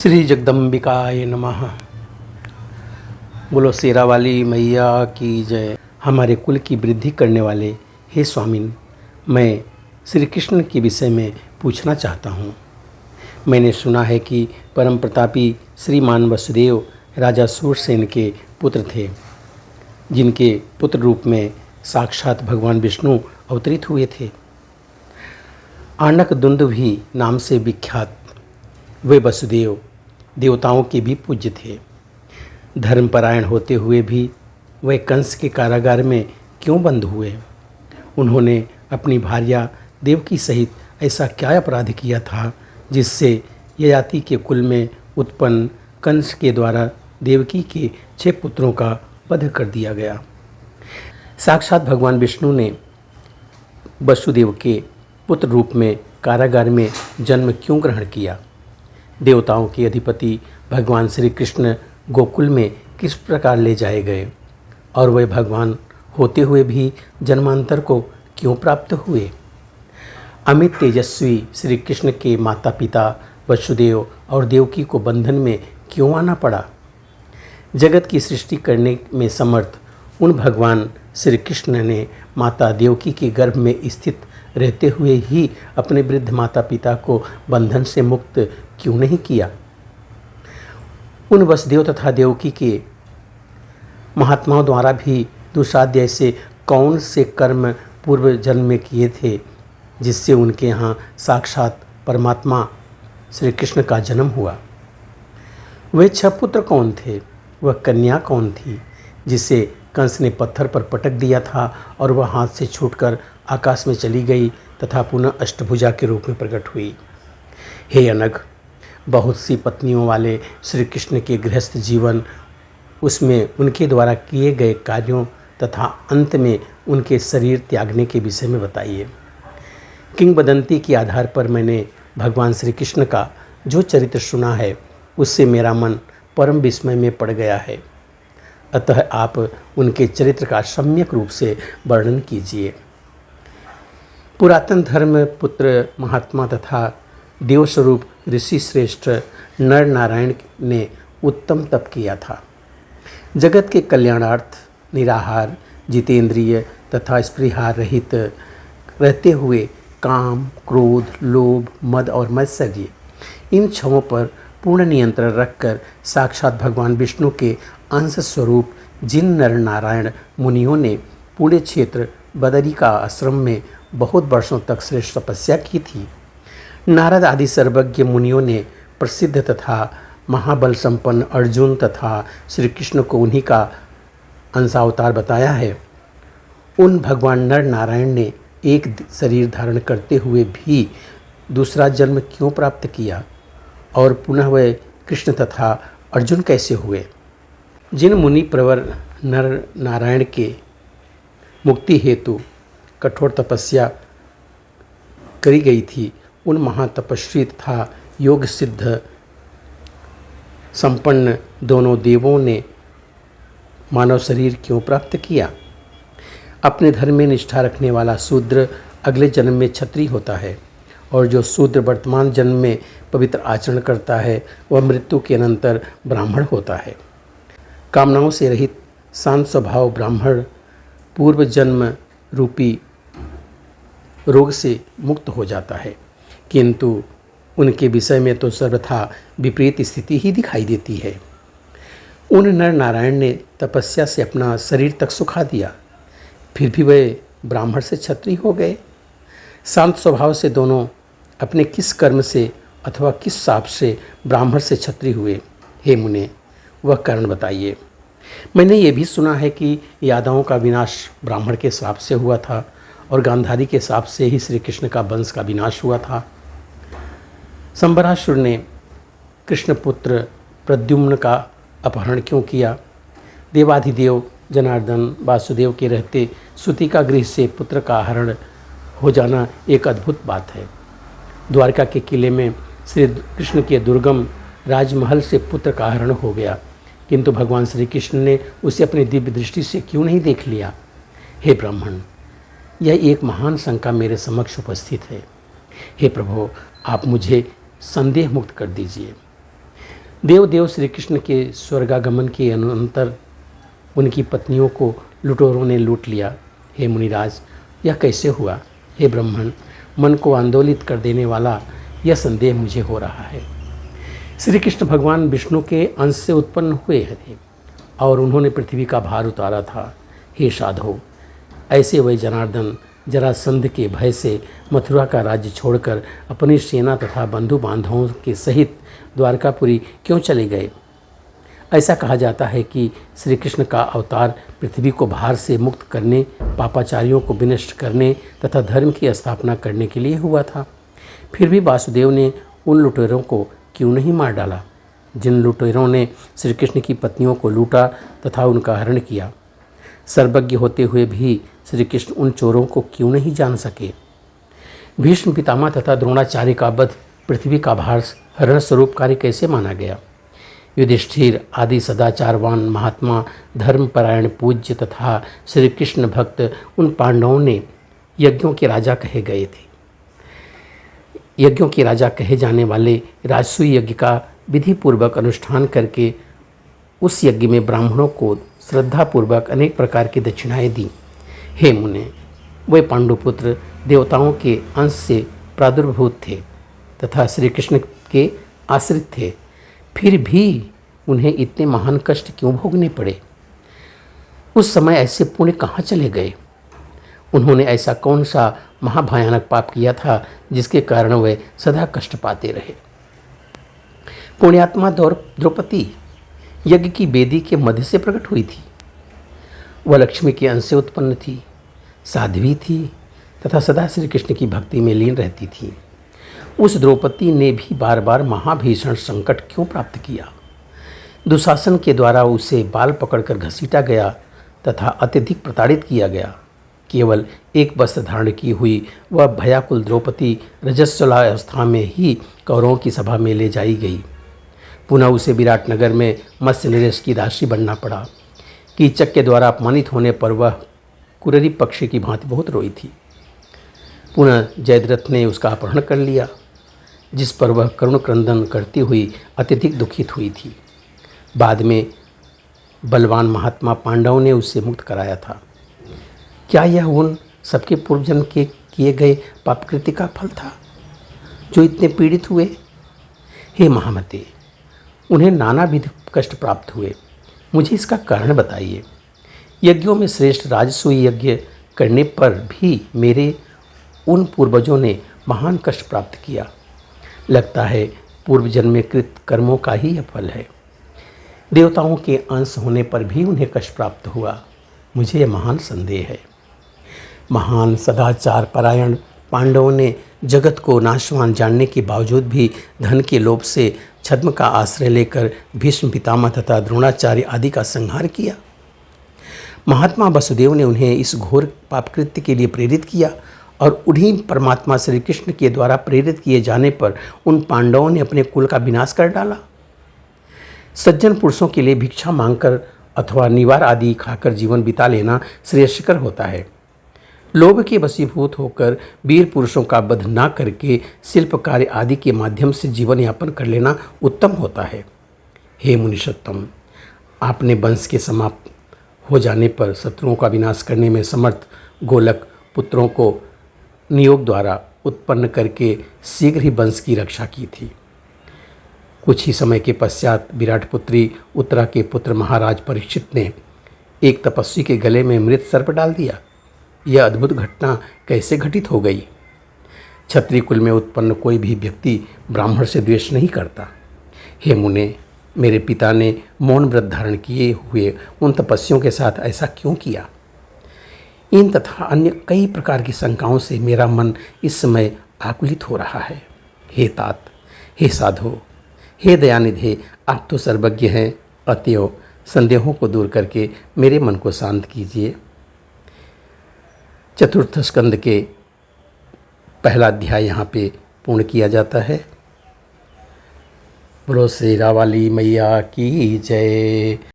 श्री जगदम्बिकाय नमः। बोलो शेरा वाली मैया की जय। हमारे कुल की वृद्धि करने वाले हे स्वामिन, मैं श्री कृष्ण के विषय में पूछना चाहता हूँ। मैंने सुना है कि परम प्रतापी श्रीमान वसुदेव राजा सूरसेन के पुत्र थे, जिनके पुत्र रूप में साक्षात भगवान विष्णु अवतरित हुए थे। आणक दुंदुभि नाम से विख्यात वे वसुदेव देवताओं के भी पूज्य थे। धर्मपरायण होते हुए भी वे कंस के कारागार में क्यों बंद हुए? उन्होंने अपनी भार्या देवकी सहित ऐसा क्या अपराध किया था जिससे ययाति के कुल में उत्पन्न कंस के द्वारा देवकी के 6 पुत्रों का वध कर दिया गया। साक्षात भगवान विष्णु ने वसुदेव के पुत्र रूप में कारागार में जन्म क्यों ग्रहण किया? देवताओं के अधिपति भगवान श्री कृष्ण गोकुल में किस प्रकार ले जाए गए और वे भगवान होते हुए भी जन्मांतर को क्यों प्राप्त हुए? अमित तेजस्वी श्री कृष्ण के माता पिता वसुदेव और देवकी को बंधन में क्यों आना पड़ा? जगत की सृष्टि करने में समर्थ उन भगवान श्री कृष्ण ने माता देवकी के गर्भ में स्थित रहते हुए ही अपने वृद्ध माता पिता को बंधन से मुक्त क्यों नहीं किया? उन वसुदेव तथा देवकी के महात्माओं द्वारा भी दुस्साध्य ऐसे कौन से कर्म पूर्व जन्म में किए थे जिससे उनके यहाँ साक्षात परमात्मा श्री कृष्ण का जन्म हुआ? वे 6 पुत्र कौन थे? वह कन्या कौन थी जिसे कंस ने पत्थर पर पटक दिया था और वह हाथ से छूटकर आकाश में चली गई तथा पुनः अष्टभुजा के रूप में प्रकट हुई? हे अनघ, बहुत सी पत्नियों वाले श्री कृष्ण के गृहस्थ जीवन, उसमें उनके द्वारा किए गए कार्यों तथा अंत में उनके शरीर त्यागने के विषय में बताइए। किंवदंती के आधार पर मैंने भगवान श्री कृष्ण का जो चरित्र सुना है उससे मेरा मन परम विस्मय में पड़ गया है। अतः आप उनके चरित्र का सम्यक रूप से वर्णन कीजिए। पुरातन धर्म पुत्र महात्मा तथा देवस्वरूप ऋषि श्रेष्ठ नर नारायण ने उत्तम तप किया था। जगत के कल्याणार्थ निराहार, जितेंद्रिय तथा स्पृहा रहित रहते हुए काम, क्रोध, लोभ, मद और मत्सर्य इन 6 पर पूर्ण नियंत्रण रखकर साक्षात भगवान विष्णु के अंश स्वरूप जिन नर नारायण मुनियों ने पूरे क्षेत्र बदरी का आश्रम में बहुत वर्षों तक श्रेष्ठ तपस्या की थी, नारद आदि सर्वज्ञ मुनियों ने प्रसिद्ध तथा महाबल संपन्न अर्जुन तथा श्री कृष्ण को उन्हीं का अंशावतार बताया है। उन भगवान नर नारायण ने एक शरीर धारण करते हुए भी दूसरा जन्म क्यों प्राप्त किया और पुनः वे कृष्ण तथा अर्जुन कैसे हुए? जिन मुनि प्रवर नर नारायण के मुक्ति हेतु कठोर तपस्या करी गई थी, उन महातपस्वी तथा योग सिद्ध संपन्न दोनों देवों ने मानव शरीर क्यों प्राप्त किया? अपने धर्म में निष्ठा रखने वाला शूद्र अगले जन्म में क्षत्रिय होता है और जो शूद्र वर्तमान जन्म में पवित्र आचरण करता है वह मृत्यु के अनंतर ब्राह्मण होता है। कामनाओं से रहित शांत स्वभाव ब्राह्मण पूर्व जन्म रूपी रोग से मुक्त हो जाता है, किंतु उनके विषय में तो सर्वथा विपरीत स्थिति ही दिखाई देती है। उन नर नारायण ने तपस्या से अपना शरीर तक सुखा दिया, फिर भी वे ब्राह्मण से क्षत्रिय हो गए। शांत स्वभाव से दोनों अपने किस कर्म से अथवा किस शाप से ब्राह्मण से क्षत्रिय हुए? हे मुने, वह कारण बताइए। मैंने ये भी सुना है कि यादवों का विनाश ब्राह्मण के श्राप से हुआ था और गांधारी के श्राप से ही श्री कृष्ण का वंश का विनाश हुआ था। संबरासुर ने कृष्ण पुत्र प्रद्युम्न का अपहरण क्यों किया? देवाधिदेव जनार्दन वासुदेव के रहते सुतिका गृह से पुत्र का हरण हो जाना एक अद्भुत बात है। द्वारका के किले में श्री कृष्ण के दुर्गम राजमहल से पुत्र का हरण हो गया, किंतु भगवान श्री कृष्ण ने उसे अपनी दिव्य दृष्टि से क्यों नहीं देख लिया? हे ब्राह्मण, यह एक महान शंका मेरे समक्ष उपस्थित है। हे प्रभु, आप मुझे संदेह मुक्त कर दीजिए। देव श्री कृष्ण के स्वर्गागमन के अनंतर उनकी पत्नियों को लुटेरों ने लूट लिया। हे मुनिराज, यह कैसे हुआ? हे ब्राह्मण, मन को आंदोलित कर देने वाला यह संदेह मुझे हो रहा है। श्री कृष्ण भगवान विष्णु के अंश से उत्पन्न हुए थे और उन्होंने पृथ्वी का भार उतारा था। हे साधो, ऐसे वे जनार्दन जरासंध के भय से मथुरा का राज्य छोड़कर अपनी सेना तथा बंधु बांधवों के सहित द्वारकापुरी क्यों चले गए? ऐसा कहा जाता है कि श्री कृष्ण का अवतार पृथ्वी को भार से मुक्त करने, पापाचारियों को विनष्ट करने तथा धर्म की स्थापना करने के लिए हुआ था। फिर भी वासुदेव ने उन लुटेरों को क्यों नहीं मार डाला जिन लुटेरों ने श्री कृष्ण की पत्नियों को लूटा तथा उनका हरण किया? सर्वज्ञ होते हुए भी श्री कृष्ण उन चोरों को क्यों नहीं जान सके? भीष्म पितामह तथा द्रोणाचार्य का वध पृथ्वी का भार हरण स्वरूप कार्य कैसे माना गया? युधिष्ठिर आदि सदाचारवान महात्मा, धर्मपरायण, पूज्य तथा श्री कृष्ण भक्त उन पांडवों ने यज्ञों के राजा कहे गए थे। यज्ञों के राजा कहे जाने वाले राजसूय यज्ञ का विधिपूर्वक अनुष्ठान करके उस यज्ञ में ब्राह्मणों को श्रद्धापूर्वक अनेक प्रकार की दक्षिणाएं दी। हे मुने, वे पांडुपुत्र देवताओं के अंश से प्रादुर्भूत थे तथा श्री कृष्ण के आश्रित थे, फिर भी उन्हें इतने महान कष्ट क्यों भोगने पड़े? उस समय ऐसे पुण्य कहाँ चले गए? उन्होंने ऐसा कौन सा महाभयानक पाप किया था जिसके कारण वे सदा कष्ट पाते रहे? पुण्यात्मा द्रौपदी यज्ञ की वेदी के मध्य से प्रकट हुई थी। वह लक्ष्मी के अंश से उत्पन्न थी, साध्वी थी तथा सदा श्री कृष्ण की भक्ति में लीन रहती थी। उस द्रौपदी ने भी बार बार महाभीषण संकट क्यों प्राप्त किया? दुशासन के द्वारा उसे बाल पकड़कर घसीटा गया तथा अत्यधिक प्रताड़ित किया गया। केवल एक वस्त्र धारण की हुई वह भयाकुल द्रौपदी रजस्वला अवस्था में ही कौरवों की सभा में ले जाई गई। पुनः उसे विराटनगर में मत्स्य नरेश की दासी बनना पड़ा। कीचक के द्वारा अपमानित होने पर वह कुररी पक्षी की भांति बहुत रोई थी। पुनः जयद्रथ ने उसका अपहरण कर लिया, जिस पर वह करुण क्रंदन करती हुई अत्यधिक दुखित हुई थी। बाद में बलवान महात्मा पांडवों ने उससे मुक्त कराया था। क्या यह उन सबके पूर्वजन्म के किए गए पापकृत्य का फल था जो इतने पीड़ित हुए? हे महामते, उन्हें नानाविध कष्ट प्राप्त हुए। मुझे इसका कारण बताइए। यज्ञों में श्रेष्ठ राजसूय यज्ञ करने पर भी मेरे उन पूर्वजों ने महान कष्ट प्राप्त किया। लगता है पूर्व जन्म में कृत कर्मों का ही यह फल है। देवताओं के अंश होने पर भी उन्हें कष्ट प्राप्त हुआ। मुझे यह महान संदेह है। महान सदाचार परायण पांडवों ने जगत को नाशवान जानने के बावजूद भी धन के लोभ से छद्म का आश्रय लेकर भीष्म पितामह तथा द्रोणाचार्य आदि का संहार किया। महात्मा वसुदेव ने उन्हें इस घोर पापकृत्य के लिए प्रेरित किया और उन्हीं परमात्मा श्री कृष्ण के द्वारा प्रेरित किए जाने पर उन पांडवों ने अपने कुल का विनाश कर डाला। सज्जन पुरुषों के लिए भिक्षा मांगकर अथवा निवार आदि खाकर जीवन बिता लेना श्रेयस्कर होता है। लोभ के वशीभूत होकर वीर पुरुषों का वध न करके शिल्प कार्य आदि के माध्यम से जीवन यापन कर लेना उत्तम होता है। हे मुनिषोत्तम, आपने वंश के समाप्त हो जाने पर शत्रुओं का विनाश करने में समर्थ गोलक पुत्रों को नियोग द्वारा उत्पन्न करके शीघ्र ही वंश की रक्षा की थी। कुछ ही समय के पश्चात विराट पुत्री उत्तरा के पुत्र महाराज परीक्षित ने एक तपस्वी के गले में मृत सर्प डाल दिया। यह अद्भुत घटना कैसे घटित हो गई? क्षत्रिय कुल में उत्पन्न कोई भी व्यक्ति ब्राह्मण से द्वेष नहीं करता। हे मुने, मेरे पिता ने मौन व्रत धारण किए हुए उन तपस्वियों के साथ ऐसा क्यों किया? इन तथा अन्य कई प्रकार की शंकाओं से मेरा मन इस समय आकुलित हो रहा है। हे तात, हे साधो, हे दयानिधे, आप तो सर्वज्ञ हैं, अतएव संदेहों को दूर करके मेरे मन को शांत कीजिए। चतुर्थ स्कंद के पहला अध्याय यहाँ पे पूर्ण किया जाता है। बोलो श्री रावाली मैया की जय।